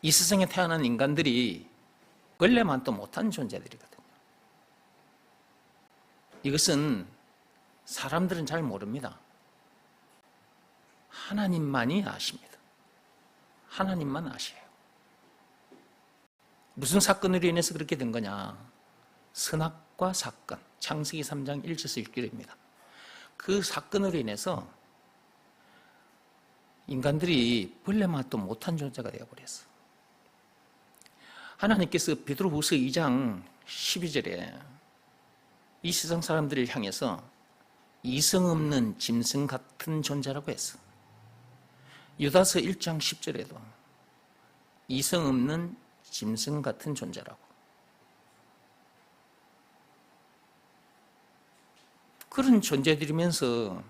이 세상에 태어난 인간들이 원래만도 못한 존재들이거든요. 이것은 사람들은 잘 모릅니다. 하나님만이 아십니다. 하나님만 아셔요. 무슨 사건으로 인해서 그렇게 된 거냐? 선악과 사건, 창세기 3장 1절에서 6절입니다. 그 사건으로 인해서 인간들이 원래만도 못한 존재가 되어버렸어. 하나님께서 베드로후서 2장 12절에 이 세상 사람들을 향해서 이성 없는 짐승 같은 존재라고 했어. 유다서 1장 10절에도 이성 없는 짐승 같은 존재라고. 그런 존재들이면서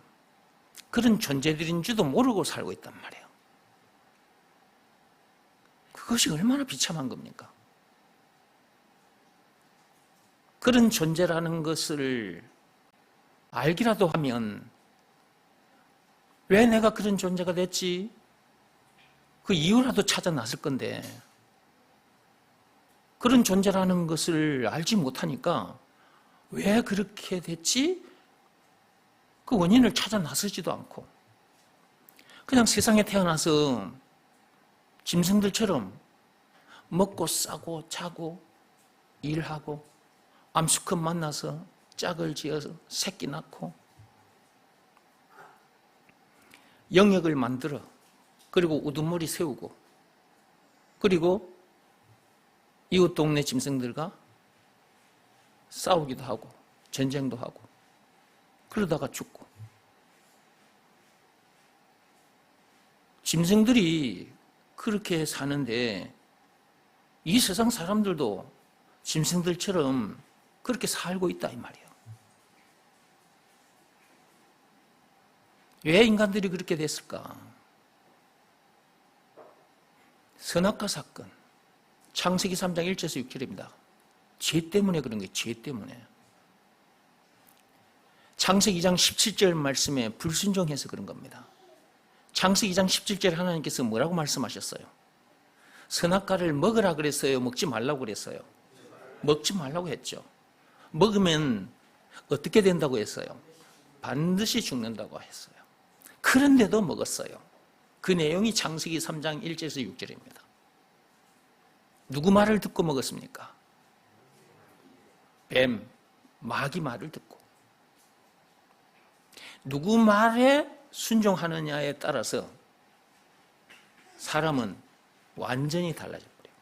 그런 존재들인 줄도 모르고 살고 있단 말이에요. 그것이 얼마나 비참한 겁니까? 그런 존재라는 것을 알기라도 하면 왜 내가 그런 존재가 됐지? 그 이유라도 찾아 나설 건데 그런 존재라는 것을 알지 못하니까 왜 그렇게 됐지? 그 원인을 찾아 나서지도 않고 그냥 세상에 태어나서 짐승들처럼 먹고 싸고 자고 일하고 암수컷 만나서 짝을 지어서 새끼 낳고 영역을 만들어 그리고 우두머리 세우고 그리고 이웃 동네 짐승들과 싸우기도 하고 전쟁도 하고 그러다가 죽고 짐승들이 그렇게 사는데 이 세상 사람들도 짐승들처럼 그렇게 살고 있다 이 말이에요. 왜 인간들이 그렇게 됐을까? 선악과 사건, 창세기 3장 1절에서 6절입니다. 죄 때문에 그런 거예요. 죄 때문에. 창세기 2장 17절 말씀에 불순종해서 그런 겁니다. 창세기 2장 17절 하나님께서 뭐라고 말씀하셨어요? 선악과를 먹으라 그랬어요? 먹지 말라고 그랬어요? 먹지 말라고 했죠. 먹으면 어떻게 된다고 했어요? 반드시 죽는다고 했어요. 그런데도 먹었어요. 그 내용이 창세기 3장 1절에서 6절입니다. 누구 말을 듣고 먹었습니까? 뱀, 마귀 말을 듣고. 누구 말에 순종하느냐에 따라서 사람은 완전히 달라져 버려요.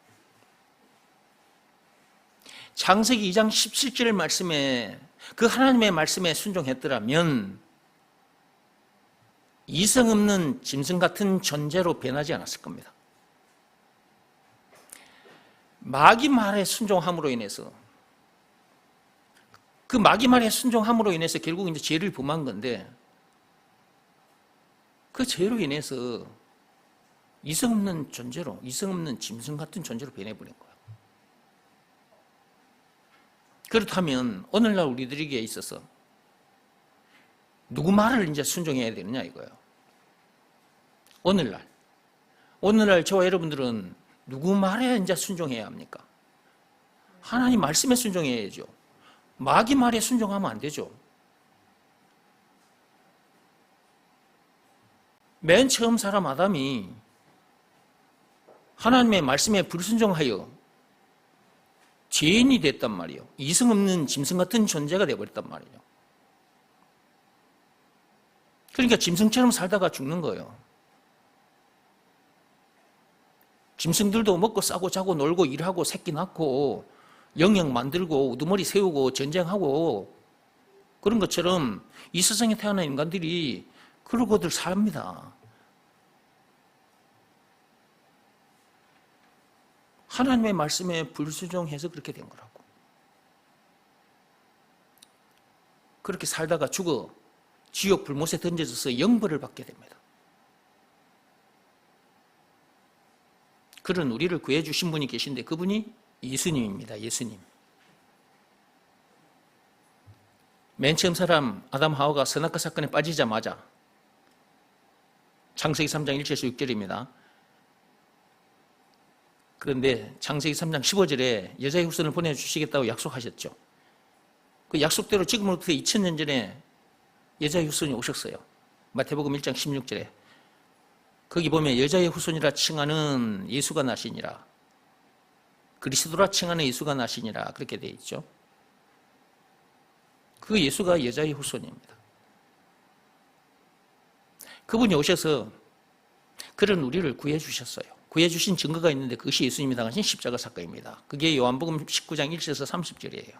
창세기 2장 17절 말씀에 그 하나님의 말씀에 순종했더라면 이성 없는 짐승 같은 존재로 변하지 않았을 겁니다. 마귀 말에 순종함으로 인해서 그 마귀 말에 순종함으로 인해서 결국 이제 죄를 범한 건데 그 죄로 인해서 이성 없는 존재로, 이성 없는 짐승 같은 존재로 변해버린 거예요. 그렇다면 오늘날 우리들에게 있어서 누구 말을 이제 순종해야 되느냐 이거예요. 오늘날 저와 여러분들은 누구 말에 이제 순종해야 합니까? 하나님 말씀에 순종해야죠. 마귀 말에 순종하면 안 되죠. 맨 처음 사람 아담이 하나님의 말씀에 불순종하여 죄인이 됐단 말이에요. 이성 없는 짐승 같은 존재가 되어버렸단 말이에요. 그러니까 짐승처럼 살다가 죽는 거예요. 짐승들도 먹고 싸고 자고 놀고 일하고 새끼 낳고 영역 만들고 우두머리 세우고 전쟁하고 그런 것처럼 이 세상에 태어난 인간들이 그러고들 삽니다. 하나님의 말씀에 불순종해서 그렇게 된 거라고. 그렇게 살다가 죽어 지옥 불못에 던져져서 영벌을 받게 됩니다. 그런 우리를 구해주신 분이 계신데 그분이 예수님입니다. 예수님. 맨 처음 사람 아담 하와가 선악과 사건에 빠지자마자 창세기 3장 1절에서 6절입니다. 그런데 창세기 3장 15절에 여자의 후손을 보내주시겠다고 약속하셨죠. 그 약속대로 지금으로부터 2000년 전에 여자의 후손이 오셨어요. 마태복음 1장 16절에 거기 보면 여자의 후손이라 칭하는 예수가 나시니라, 그리스도라 칭하는 예수가 나시니라 그렇게 되어 있죠. 그 예수가 여자의 후손입니다. 그분이 오셔서 그런 우리를 구해주셨어요. 구해주신 증거가 있는데 그것이 예수님이 당하신 십자가 사건입니다. 그게 요한복음 19장 1절에서 30절이에요.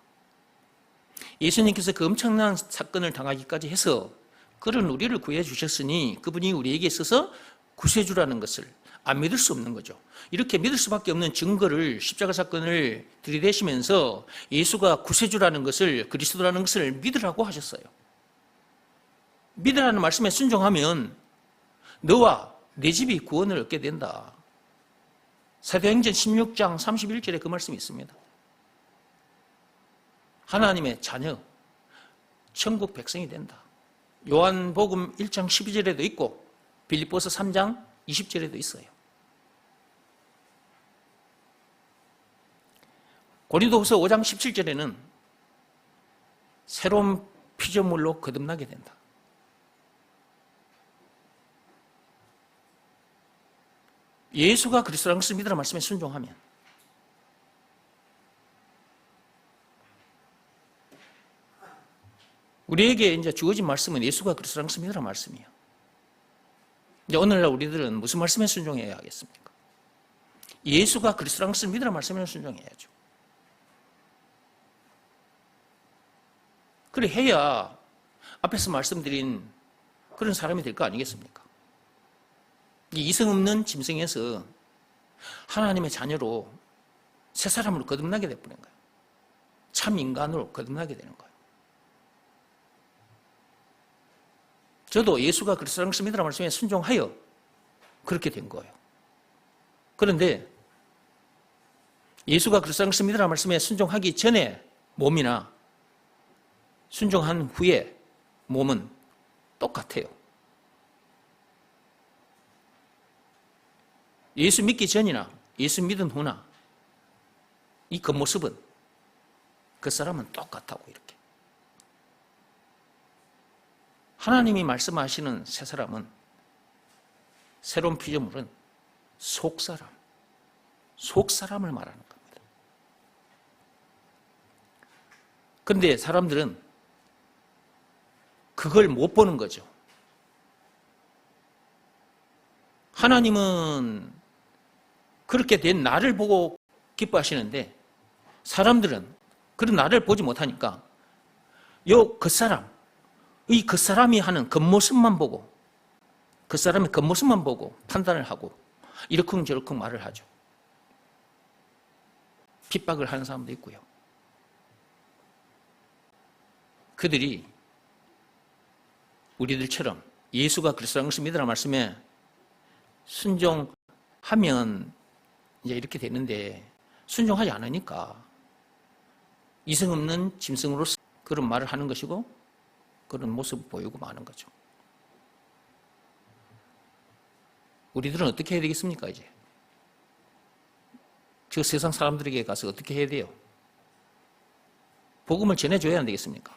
예수님께서 그 엄청난 사건을 당하기까지 해서 그런 우리를 구해주셨으니 그분이 우리에게 있어서 구세주라는 것을 안 믿을 수 없는 거죠. 이렇게 믿을 수밖에 없는 증거를, 십자가 사건을 들이대시면서 예수가 구세주라는 것을, 그리스도라는 것을 믿으라고 하셨어요. 믿으라는 말씀에 순종하면 너와 내 집이 구원을 얻게 된다. 사도행전 16장 31절에 그 말씀이 있습니다. 하나님의 자녀, 천국 백성이 된다. 요한복음 1장 12절에도 있고 빌립보서 3장 20절에도 있어요. 고린도후서 5장 17절에는 새로운 피조물로 거듭나게 된다. 예수가 그리스도라는 것을 믿으라 말씀에 순종하면 우리에게 이제 주어진 말씀은 예수가 그리스도라는 것을 믿으라 말씀이에요. 이제 오늘날 우리들은 무슨 말씀에 순종해야 하겠습니까? 예수가 그리스도라는 것을 믿으라 말씀에 순종해야죠. 그래 해야 앞에서 말씀드린 그런 사람이 될 거 아니겠습니까? 이성 없는 짐승에서 하나님의 자녀로 새 사람으로 거듭나게 되는 거예요. 참 인간으로 거듭나게 되는 거예요. 저도 예수가 그리스도라는 것을 믿으라 말씀에 순종하여 그렇게 된 거예요. 그런데 예수가 그리스도라는 것을 믿으라 말씀에 순종하기 전에 몸이나 순종한 후에 몸은 똑같아요. 예수 믿기 전이나 예수 믿은 후나 이 겉모습은 그 사람은 똑같다고 이렇게. 하나님이 말씀하시는 새 사람은, 새로운 피조물은 속사람, 속사람을 말하는 겁니다. 그런데 사람들은 그걸 못 보는 거죠. 하나님은 그렇게 된 나를 보고 기뻐하시는데 사람들은 그런 나를 보지 못하니까 이 겉사람이 하는 겉모습만 보고, 겉사람의 겉모습만 보고 판단을 하고 이러쿵저러쿵 말을 하죠. 핍박을 하는 사람도 있고요. 그들이 우리들처럼 예수가 그리스도라는 것을 믿으라 말씀에 순종하면 이제 이렇게 되는데 순종하지 않으니까 이성 없는 짐승으로 그런 말을 하는 것이고 그런 모습을 보이고 마는 거죠. 우리들은 어떻게 해야 되겠습니까, 이제? 저 세상 사람들에게 가서 어떻게 해야 돼요? 복음을 전해줘야 안 되겠습니까?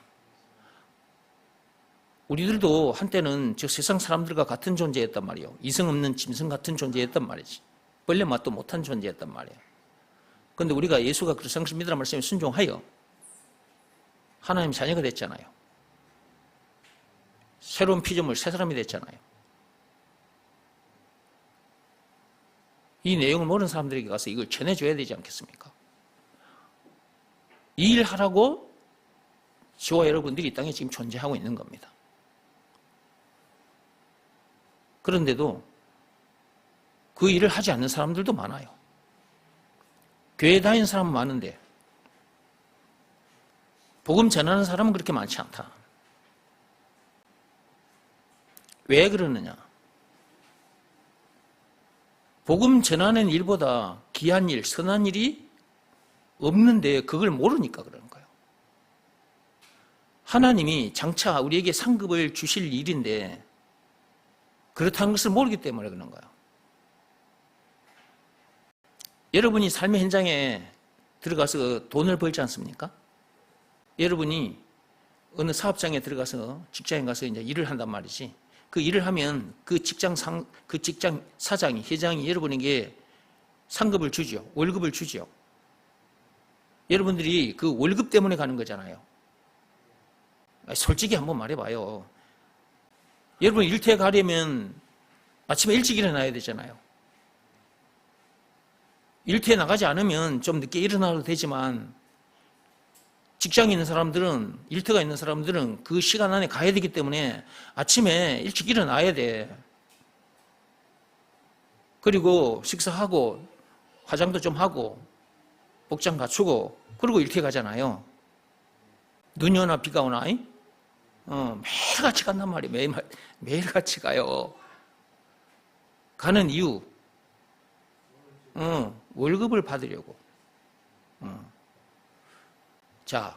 우리들도 한때는 저 세상 사람들과 같은 존재였단 말이에요. 이성 없는 짐승 같은 존재였단 말이지. 벌레 맛도 못한 존재였단 말이에요. 그런데 우리가 예수가 그리스도라는 것을 믿으라 말씀에 순종하여 하나님 자녀가 됐잖아요. 새로운 피조물, 새 사람이 됐잖아요. 이 내용을 모르는 사람들에게 가서 이걸 전해줘야 되지 않겠습니까? 이 일 하라고 저와 여러분들이 이 땅에 지금 존재하고 있는 겁니다. 그런데도 그 일을 하지 않는 사람들도 많아요. 교회 다니는 사람은 많은데 복음 전하는 사람은 그렇게 많지 않다. 왜 그러느냐? 복음 전하는 일보다 귀한 일, 선한 일이 없는데 그걸 모르니까 그러는 거예요. 하나님이 장차 우리에게 상급을 주실 일인데 그렇다는 것을 모르기 때문에 그런 거예요. 여러분이 삶의 현장에 들어가서 돈을 벌지 않습니까? 여러분이 어느 사업장에 들어가서 직장에 가서 이제 일을 한단 말이지. 그 일을 하면 그 직장 사장이, 회장이 여러분에게 상급을 주죠. 월급을 주죠. 여러분들이 그 월급 때문에 가는 거잖아요. 솔직히 한번 말해봐요. 여러분 일터에 가려면 아침에 일찍 일어나야 되잖아요. 일터에 나가지 않으면 좀 늦게 일어나도 되지만 직장에 있는 사람들은, 일터가 있는 사람들은 그 시간 안에 가야 되기 때문에 아침에 일찍 일어나야 돼. 그리고 식사하고 화장도 좀 하고 복장 갖추고 그리고 일터에 가잖아요. 눈이 오나 비가 오나 매일같이 간단 말이에요. 매일같이 가요. 가는 이유 월급을 받으려고. 자,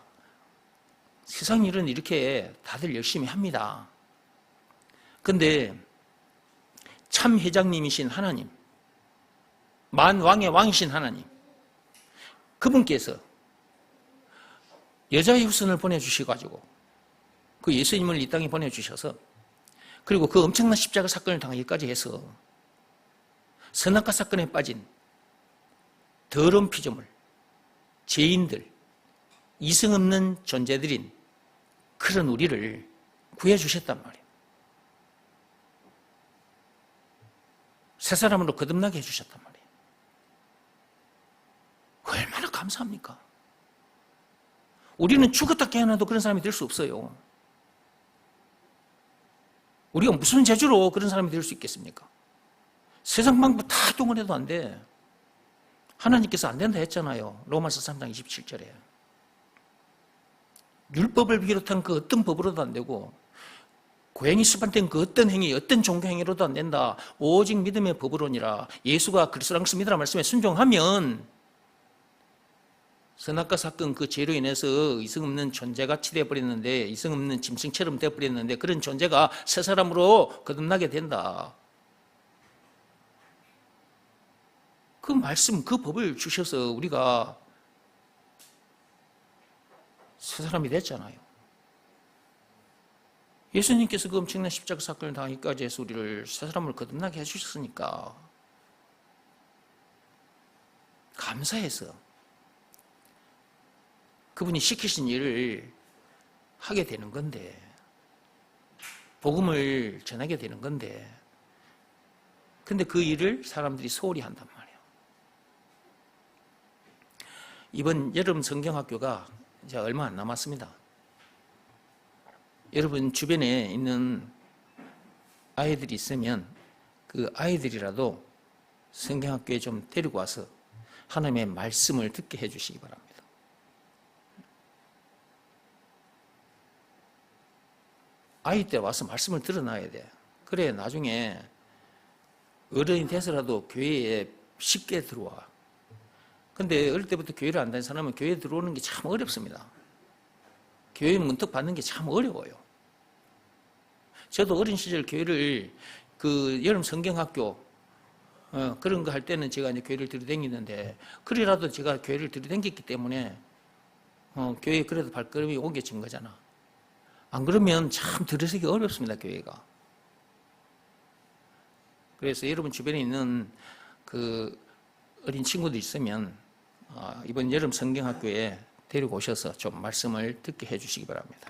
세상 일은 이렇게 다들 열심히 합니다. 근데 참 회장님이신 하나님, 만왕의 왕이신 하나님, 그분께서 여자의 후손을 보내주셔가지고 그 예수님을 이 땅에 보내주셔서 그리고 그 엄청난 십자가 사건을 당하기까지 해서 선악과 사건에 빠진 더러운 피조물, 죄인들, 이성 없는 존재들인 그런 우리를 구해주셨단 말이에요. 새 사람으로 거듭나게 해주셨단 말이에요. 얼마나 감사합니까? 우리는 죽었다 깨어나도 그런 사람이 될 수 없어요. 우리가 무슨 재주로 그런 사람이 될 수 있겠습니까? 세상 방법 다 동원해도 안 돼. 하나님께서 안 된다 했잖아요. 로마서 3장 27절에. 율법을 비롯한 그 어떤 법으로도 안 되고 고행이 수반된 그 어떤 행위, 어떤 종교 행위로도 안 된다. 오직 믿음의 법으로니라. 예수가 그리스도라는 것을 믿으라 말씀에 순종하면 선악과 사건 그 죄로 인해서 이성 없는 존재같이 되어버렸는데, 이성 없는 짐승처럼 되어버렸는데 그런 존재가 새 사람으로 거듭나게 된다. 그 말씀, 그 법을 주셔서 우리가 새 사람이 됐잖아요. 예수님께서 그 엄청난 십자가 사건을 당하기까지 해서 우리를 새 사람으로 거듭나게 해주셨으니까 감사해서 그분이 시키신 일을 하게 되는 건데, 복음을 전하게 되는 건데, 근데 그 일을 사람들이 소홀히 한단 말이에요. 이번 여름 성경학교가 이제 얼마 안 남았습니다. 여러분 주변에 있는 아이들이 있으면 그 아이들이라도 성경학교에 좀 데리고 와서 하나님의 말씀을 듣게 해주시기 바랍니다. 아이 때 와서 말씀을 들어놔야 돼. 그래 나중에 어른이 돼서라도 교회에 쉽게 들어와. 근데 어릴 때부터 교회를 안 다니는 사람은 교회에 들어오는 게 참 어렵습니다. 교회 문턱 받는 게 참 어려워요. 저도 어린 시절 교회를 그 여름 성경학교 그런 거 할 때는 제가 이제 교회를 들이댕기는데, 그래라도 제가 교회를 들이댕겼기 때문에 교회에 그래도 발걸음이 옮겨진 거잖아. 안 그러면 참 들어서기 어렵습니다, 교회가. 그래서 여러분 주변에 있는 그 어린 친구들 있으면 이번 여름 성경학교에 데리고 오셔서 좀 말씀을 듣게 해주시기 바랍니다.